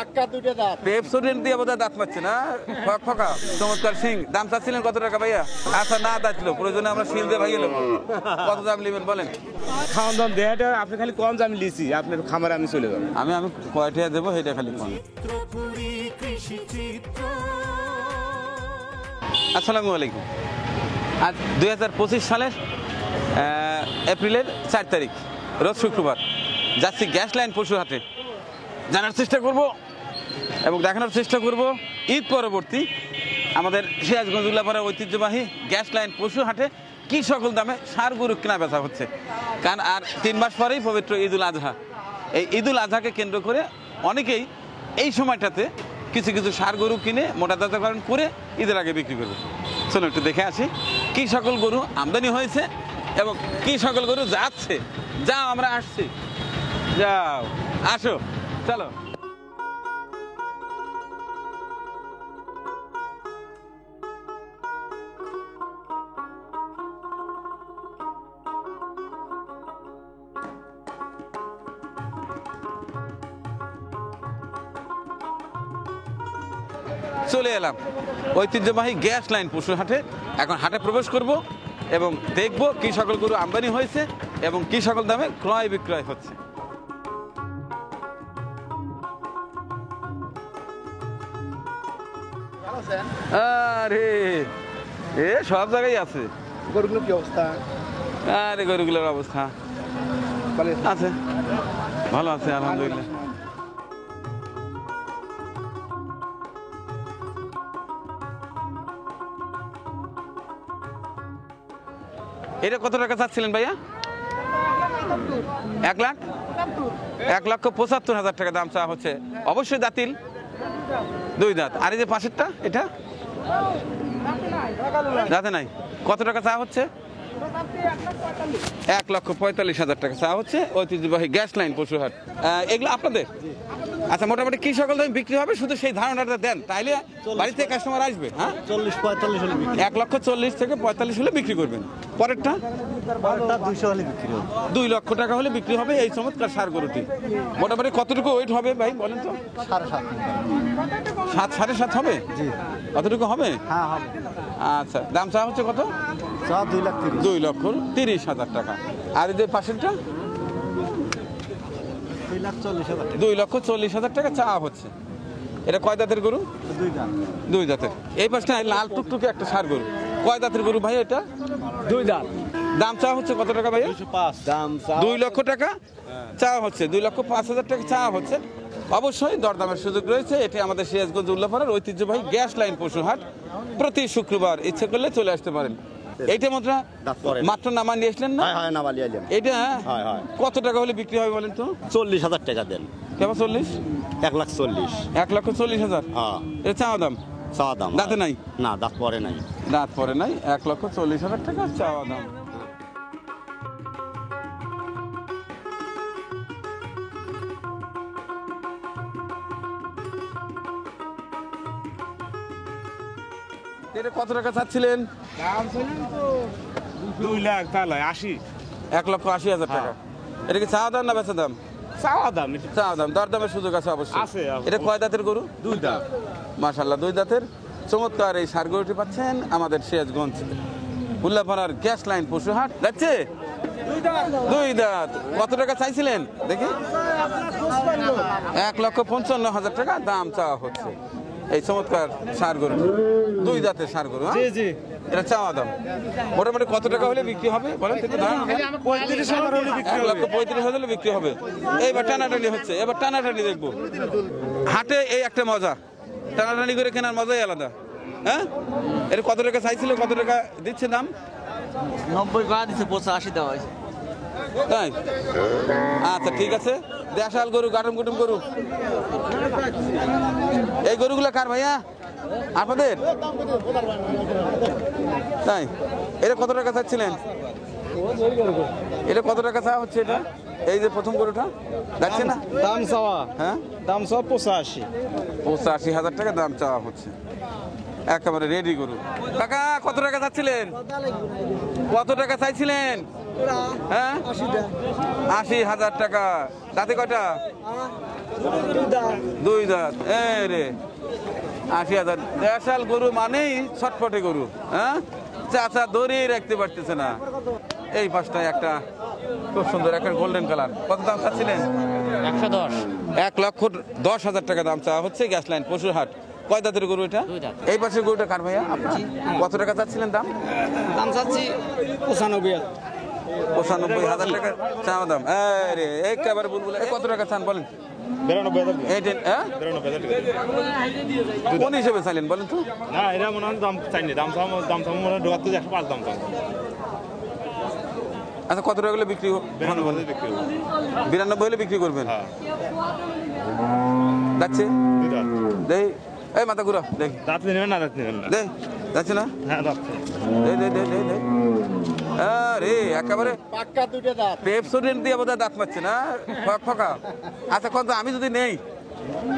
পাক্কা দুইটা দাঁত। পেপসোডিন দিয়ে বোধহয় দাঁত পাচ্ছে না, ফকা চমৎকার সিং। দাম চাচ্ছিলেন কত টাকা ভাইয়া? আচ্ছা না দাঁতলো, প্রয়োজনে আমরা শিল দিয়ে ভাইয়ে নেবো। কত দাম নেবেন বলেন? খাওয়ান দাম দেহাটা আপনি খালি কম দাম লিছি, আপনার খামারে আমি চলে যাবো। আমি কয়টা দেবো সেটা খালি কোন। আসসালামু আলাইকুম। আজ 2025 সালের এপ্রিলের 4 তারিখ, রোজ শুক্রবার। যাচ্ছি গ্যাস লাইন পশু হাটে। জানার চেষ্টা করব এবং দেখানোর চেষ্টা করব ঈদ পরবর্তী আমাদের সিরাজগঞ্জ উল্লাপাড়ার ঐতিহ্যবাহী গ্যাস লাইন পশু হাটে কী সকল দামে ষাঁড় গরু কেনা বেচা হচ্ছে। কারণ আর 3 মাস পরেই পবিত্র ঈদুল আজহা। এই ঈদুল আজহাকে কেন্দ্র করে অনেকেই এই সময়টাতে কিছু কিছু ষাঁড় গরু কিনে মোটাতাজাকরণ করে ঈদের আগে বিক্রি করবে। চলো একটু দেখে আসি কী সকল গরু আমদানি হয়েছে এবং কী সকল গরু যাচ্ছে। যাও আমরা আসছি, যাও আসো চলো। চলে এলাম ঐতিহ্যবাহী গ্যাস লাইন পশু হাটে। এখন হাটে প্রবেশ করব এবং দেখব কি সকল গরু আমদানি হয়েছে এবং কি সকল দামে ক্রয় বিক্রয় হচ্ছে। আরে এ সব জায়গায় আছে। গরুগুলো কি অবস্থা? আরে গরুগুলোর অবস্থা আছে, ভালো আছে আলহামদুলিল্লাহ। এটা কত টাকা চাচ্ছিলেন ভাইয়া? 1,75,000 টাকা দাম চাওয়া হচ্ছে। অবশ্যই দাঁতিল, 2 দাঁত। আর এই যে পাশেরটা এটা দাঁতে নাই। কত টাকা চাওয়া হচ্ছে? 1,45,000 টাকা চাওয়া হচ্ছে। ঐতিহ্যবাহী গ্যাস লাইন পশু হাট। এগুলো আপনাদের? আচ্ছা, মোটামুটি কি সকল দামে বিক্রি হবে শুধু সেই ধারণাটা দেন, তাইলে বাড়িতে কাস্টমার আসবে। হ্যাঁ, 40-45 হলে বিক্রি। 1,40,000 থেকে 45 হলে বিক্রি করবেন। পরেরটা 200 হলে বিক্রি হবে। 2 লক্ষ টাকা হলে বিক্রি হবে এই চমৎকার ষাঁড় গরুটি। মোটামুটি কতটুকু ওয়েট হবে ভাই বলেন তো? 7.5 7.5 হবে? জি। কতটুকু হবে? হ্যাঁ হবে। আচ্ছা, দাম চাওয়া হচ্ছে কত? 2,30,000 টাকা। আর এই যে পাশেরটা 2,40,000 2,40,000 টাকা চাওয়া হচ্ছে। এটা কয় দাঁতের গরু? 2 দাঁত। 2 দাঁতের। এই পাশটা লাল টুকটুকে একটা ষাঁড় গরু। কয় দাঁতের গরু ভাই এটা? 2 দাঁত। দাম চাওয়া হচ্ছে কত টাকা ভাই? 205 দাম। 2 লক্ষ টাকা চাওয়া হচ্ছে। 2,05,000 টাকা চাওয়া হচ্ছে। অবশ্যই দরদামের সুযোগ রয়েছে। এটি আমাদের সিরাজগঞ্জ উল্লাপাড়ার ঐতিহ্যবাহী গ্যাস লাইন পশু হাট। প্রতি শুক্রবার ইচ্ছে করলে চলে আসতে পারেন। এইটা মাত্র নামা নিয়ে আসলেন না? হ্যাঁ নামালি আইলেন। এটা কত টাকা হলে বিক্রি হবে বলেন তো? 40,000 টাকা দেন। কেমন 40? 1,40,000। 1,40,000? হ্যাঁ, এটা চাওয়া দাম। চাওয়া দাম। দাঁতে নাই? না, দাঁত পরে নাই। দাঁত পরে নাই। 1,40,000 টাকা চাওয়া দাম। এটা কত টাকা চাচ্ছিলেন? দাম ছিলেন তো 2 লাখ, তাহলে 80। 1,80,000 টাকা। এটা কি চাওয়া দাম না বেচা দাম? চাওয়া দাম। চাওয়া দাম। দরদামের সুযোগ আছে অবশ্যই। আছে। এটা কয় দাঁতের গরু? 2 দাঁত। মাশাআল্লাহ, 2 দাঁতের চমৎকার এই ষাঁড় গরুটি পাচ্ছেন আমাদের সিরাজগঞ্জ উল্লাপাড়ার গ্যাস লাইন পশু হাট। যাচ্ছে 2 দাঁত। কত টাকা চাইছিলেন দেখি? 1,55,000 টাকা দাম চাওয়া হচ্ছে এই চমৎকার ষাঁড় গরু। 2 দাঁতের ষাঁড় গরু। জি জি। এটা চাওয়া দাম। মোটামুটি কত টাকা হলে বিক্রি হবে বলেন তো? 35,000 হলে বিক্রি হবে। 1,35,000 হলে বিক্রি হবে। এইবার টানাটানি হচ্ছে, এবার টানাটানি দেখবো। হাটে এই একটা মজা, টানাটানি করে কেনার মজাই আলাদা। হ্যাঁ, এটা কত টাকা চাইছিল, কত টাকা দিচ্ছে দাম? 90 টাকা দিছে, 85 দেওয়া হয়েছে। তাই? আচ্ছা ঠিক আছে। দেশাল গরু, গাটুম গুটুম গরু। এই গরুগুলো কার ভাইয়া? আপনাদের? তাই? এটা কত টাকা চাচ্ছিলেন? এটা কত টাকা চাওয়া হচ্ছে? এটা এই যে প্রথম গরুটা যাচ্ছে না? দাম চাওয়া, হ্যাঁ দাম চাওয়া 85,000 টাকা দাম চাওয়া হচ্ছে। একেবারে রেডি গরু। কাকা কত টাকা চাচ্ছিলেন? কত টাকা চাইছিলেন? হ্যাঁ 80,000 টাকা। দাঁতে কয়টা? 2 দাঁত। রে 80,000। দেশাল গরু মানেই ছটফটে গরু। হ্যাঁ চাচা ধরেই রাখতে পারতেছে না। এই পাশটায় একটা খুব সুন্দর একটা গোল্ডেন কালার। কত দাম চাচ্ছিলেন? 110। 1,10,000 টাকা দাম চাওয়া হচ্ছে। গ্যাস লাইন পশুর হাট। কয় দাঁতের গরু এটা? 2 দাঁত। এই পাশের গরুটা কার ভাইয়া? কত টাকা চাচ্ছিলেন দাম? দাম চাচ্ছি 95। 95,000 টাকা চাওয়া দাম। রে একেবারে বুলবুল। কত টাকা চান বলেন? 92,000 হ্যাঁ 92,000 কোন হিসেবে চাইলেন বলেন তো? না এটা মনে হয় দাম চাইনি, দাম চাম মনে হয় 105 দাম চাম। আচ্ছা কত টাকা হলে বিক্রি? 92 বিক্রি হবে। 92 হলে বিক্রি করবেন? হ্যাঁ যাচ্ছে 2 দাঁত। দেই। এই মাথা ঘুরা দেখ। দাঁত নেবেন না দাঁত নেবেন না? দে যাচ্ছে না? হ্যাঁ যাচ্ছে। দে। আরে একেবারে পাক্কা 2টা দাঁত। পেপসোডেন্ট দিয়ে বোধহয় দাঁত পাচ্ছে না, ফকা। আচ্ছা কত আমি যদি নেই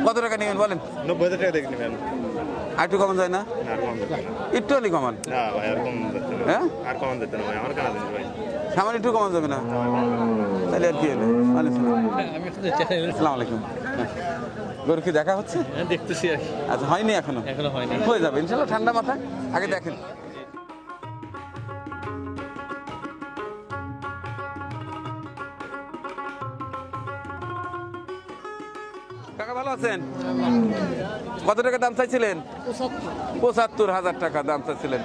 কত টাকা নেবেন বলেন? 90,000 টাকা দেখে নেবেন। আর একটু কমান যায় না? না আর কম দিতে না। একটু হলে কমান। না ভাই আর কম দিতে না। হ্যাঁ আর কম দিতে না ভাই, আমার কেনা দিন ভাই। সামান্য একটু কমান যাবে না? তাহলে আর কি হলো? আসসালামু আলাইকুম। গরু কি দেখা হচ্ছে? দেখতেছি আর আচ্ছা হয়নি এখনো? এখনো হয়নি। হয়ে যাবে ইনশাল্লাহ, ঠান্ডা মাথা। আগে দেখেন। কাকা ভালো আছেন? কত টাকা দাম চাইছিলেন? 75,000 টাকা দাম চাইছিলেন।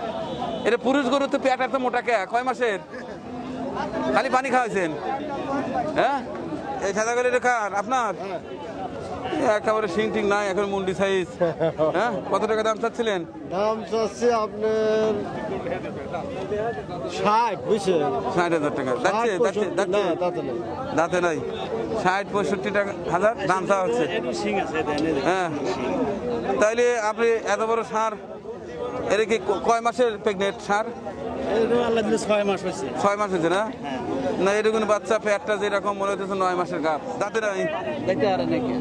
এটা পুরুষ গরু তো পেট এত মোটা কে? কয় মাসের? খালি পানি খাওয়াইছেন? হ্যাঁ এই সাদা করে খান আপনার? একেবারে শিং টিং নাই, এখন মুন্ডি সাইজ। হ্যাঁ কত টাকা দাম চাচ্ছিলেন? দাম চাচ্ছি আপনার 60 বুঝছেন? 60,000 টাকা। যাচ্ছে যাচ্ছে যাচ্ছে দাঁতে নাই। 60-65 টাকা হাজার দাম চাওয়া হচ্ছে। হ্যাঁ তাইলে আপনি এত বড় সার, এটা কি কয় মাসের প্রেগনেন্ট সার? 6 মাস হয়েছে। 6 মাস হয়েছে না? না এরকম বাচ্চা পেটটা যেরকম মনে হচ্ছে 9 মাসের গাপ। দাঁতে নাই? দেখতে আর নাকি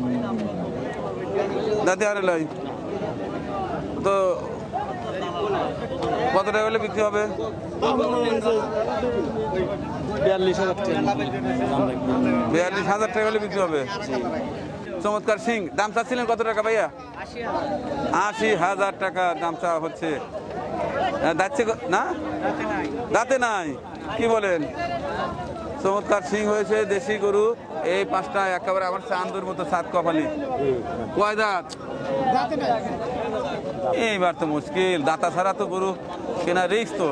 দাঁতে আরে লাই। তো কত টাকা হলে বিক্রি হবে? 42,000 টাকা হলে বিক্রি হবে। চমৎকার সিং। দাম চাচ্ছিলেন কত টাকা ভাইয়া? 80,000 টাকা দাম চাওয়া হচ্ছে। দাঁতছে না? দাঁতে নাই। কি বলেন? চমৎকার সিং হয়েছে, দেশি গরু। এই 5টা একেবারে আমার চান্দুর মতো সাত কপালি। কয় দাঁত? এইবার তো মুশকিল, দাঁতা ছাড়া তো গরু কেনা রিস্ক তো।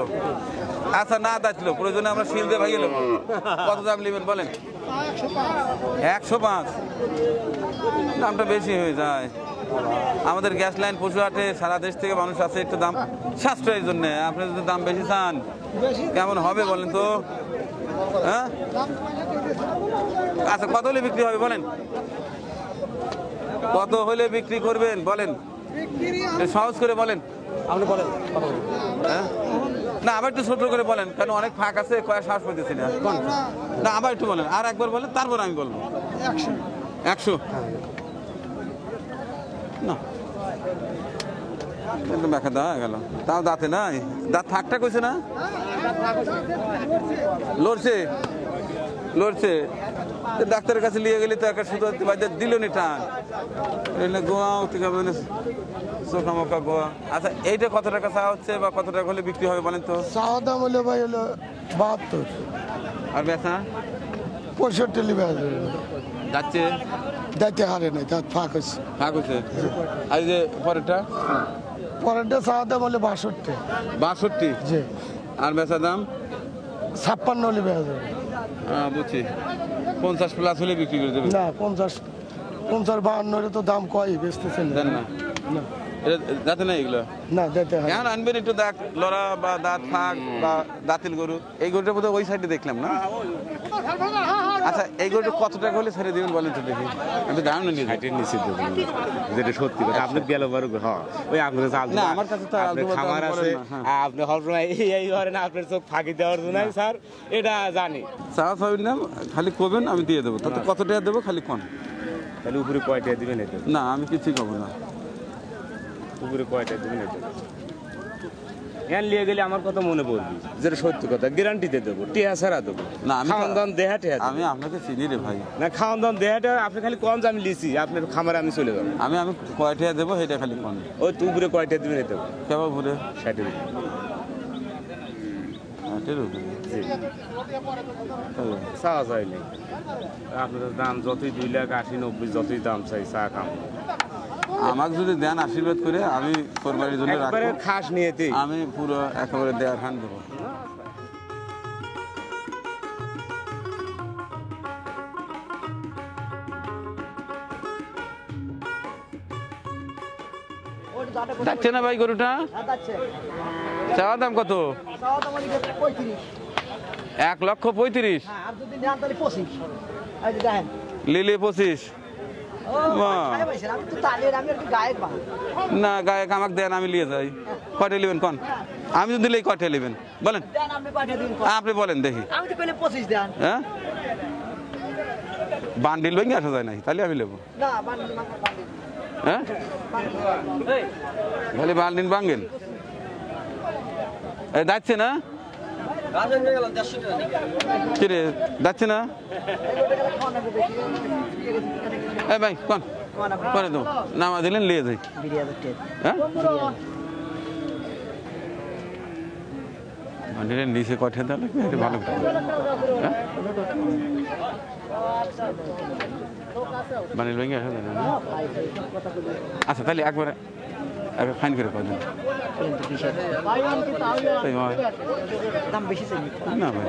আচ্ছা না দাঁতলো, প্রয়োজনে আমরা শিল দিয়ে ভাগিয়ে নেবো। কত দাম নেবেন বলেন? 105। দামটা বেশি হয়ে যায়। আমাদের গ্যাস লাইন পশু হাটে সারা দেশ থেকে মানুষ আছে একটু দাম সাশ্রয়ের জন্য। আপনি যদি দাম বেশি চান কেমন হবে বলেন তো? হ্যাঁ আচ্ছা কত হলে বিক্রি হবে বলেন? কত হলে বিক্রি করবেন বলেন? সহজ করে বলেন। আপনি বলেন হ্যাঁ না আবার একটু ছোট করে বলেন, কারণ অনেক ফাঁক আছে, কয়েক শ্বাস পেতেছি না। না আবার একটু বলেন, আর একবার বলেন, তারপর আমি বলবো। 100 না একদম দেখা দেওয়া গেল। তাও দাঁতে নাই? দাঁত থাকটা কইছে না? লড়ছে লড়ছে। ডাক্তারের কাছে নিয়ে গেলি তো একটা শুধু দিল নি টান। গোয়াও থেকে চোখা মোকা গোয়া। আচ্ছা এইটা কত টাকা চাওয়া হচ্ছে বা কত টাকা হলে বিক্রি হবে বলেন তো? চাওয়া দাম হলো ভাই হলো 72। আর বেচা? 65 লিবে যাচ্ছে দাঁতে হারে নাই, দাঁত ফাঁক হয়েছে। ফাঁক হচ্ছে। আর এই যে পরেরটা? পরেরটা চাওয়া দাম হলো 62। 62? জি। আর বেচা দাম? 56 লিবে। হ্যাঁ বুঝছি। 50 প্লাস হলে বিক্রি করে দেবে? না 50 52 তো দাম কয় বেচতেছেন দেন না? না এটা দাঁতে নাই এগুলো? না দাঁতে হারে। এখন আনবেন একটু দাঁত লড়া বা দাঁত ফাঁক বা দাঁতিল গরু। এই গরুটা বোধহয় ওই সাইডে দেখলাম না? আচ্ছা এই গরুটা কত টাকা হলে ছেড়ে দিবেন বলেন তো দেখি? আমি দাম নিয়ে হাইটের নিচে দেবো, যেটা সত্যি কথা। আপনি গেল বারো হ্যাঁ ওই আপনার না আমার কাছে তো আপনার খামার আছে, আপনি সবসময় এই ধরেন আপনার চোখ ফাঁকি দেওয়ার জন্য স্যার এটা জানি। চা পাবেন না, খালি কবেন আমি দিয়ে দেবো। তাতে কত টাকা দেবো খালি কোন? তাহলে উপরে কয়টা দিবেন? এটা না আমি কিছুই কব না। উপরে কয়টা দিবেন? এটা এখান নিয়ে গেলে আমার কথা মনে পড়বি যেটা সত্য কথা গ্যারান্টিতে দেবো টিয়া ছাড়া দেবো না, আমি তো- খাওয়ান দাওয়ান দেহা টিয়া দেবো। আমি আপনাকে চিনি রে ভাই। না খাওয়ান দাওয়ান দেহাটা আপনি খালি কম আমি লিছি আপনার খামারে আমি চলে যাবো আমি কয়টা দেবো সেটা খালি কোন ওই তুই উপরে কয়টা দিবেন দেবো কেমন ঘুরে 60 চাওয়া চাই নেই আপনাদের দাম যতই 2,80,90 যতই দাম চাই চা খাম আমাকে যদি দেন আশীর্বাদ করে আমি কোরবানির জন্য একবারে রাখবো, খাস নিয়েতে আমি পুরো একেবারে দেওয়ার হান দেবো। যাচ্ছে না ভাই গরুটা? চাওয়া দাম কত? 1,35,000। লিলি 25। না গায়ক আমাকে দেন, আমি নিয়ে যাই। কয়টা নেবেন কন? আমি যদি দিলে কয়টা নেবেন বলেন, আপনি বলেন দেখি। হ্যাঁ বান্ডিল ভেঙে আসা যায় নাই, তাহলে আমি নেবো। হ্যাঁ খালি বান্ডিল ভাঙেন। যাচ্ছে না কিরে, যাচ্ছে না ভাই কন করে দেবো, নামা দিলেন নিয়ে যাই। হ্যাঁ বান্ডিলের নিচে কঠে দেওয়া লাগবে, এটা ভালো। হ্যাঁ বান্ডিল ভেঙে আসা যায় না। আচ্ছা তাহলে একবারে ফাইন করে কয় দেন না ভাই,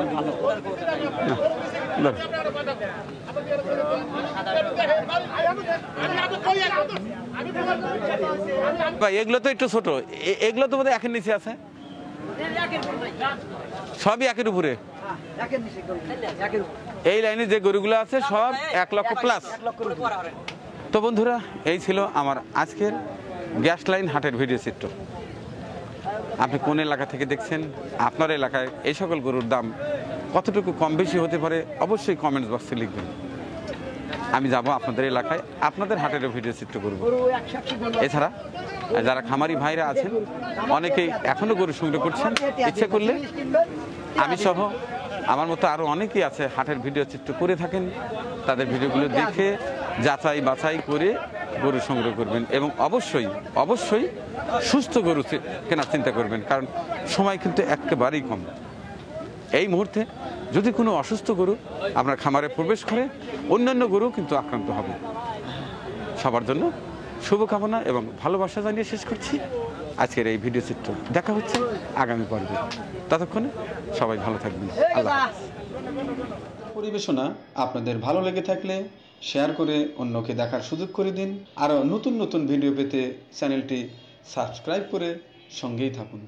না ভাই এগুলো তো একটু ছোট, এগুলো তো বোধহয় একের নিচে আছে, সবই একের উপরে। এই লাইনে যে গরুগুলো আছে সব 1 লক্ষ প্লাস। তো বন্ধুরা, এই ছিল আমার আজকের গ্যাস লাইন হাটের ভিডিও চিত্র। আপনি কোন এলাকা থেকে দেখছেন, আপনার এলাকায় এই সকল গরুর দাম কতটুকু কম বেশি হতে পারে অবশ্যই কমেন্টস বক্সে লিখবেন। আমি যাব আপনাদের এলাকায়, আপনাদের হাটের ভিডিও চিত্র করব। এছাড়া যারা খামারি ভাইরা আছেন অনেকেই এখনো গরু সংগ্রহ করছেন, ইচ্ছে করলে আমি সহ আমার মতো আরো অনেকেই আছে হাটের ভিডিও চিত্র করে থাকেন, তাদের ভিডিওগুলো দেখে যাচাই বাছাই করে গরু সংগ্রহ করবেন এবং অবশ্যই অবশ্যই সুস্থ গরু কেনার চিন্তা করবেন, কারণ সময় কিন্তু একেবারেই কম। এই মুহূর্তে যদি কোনো অসুস্থ গরু আপনার খামারে প্রবেশ করে, অন্যান্য গরু কিন্তু আক্রান্ত হবে। সবার জন্য শুভকামনা এবং ভালোবাসা জানিয়ে শেষ করছি আজকের এই ভিডিও চিত্র। দেখা হচ্ছে আগামী পর্বে, ততক্ষণে সবাই ভালো থাকবেন। আল্লাহ হাফেজ। পরিবেশনা আপনাদের ভালো লেগে থাকলে শেয়ার করে অন্যকে দেখার সুযোগ করে দিন। আরও নতুন নতুন ভিডিও পেতে চ্যানেলটি সাবস্ক্রাইব করে সঙ্গেই থাকুন।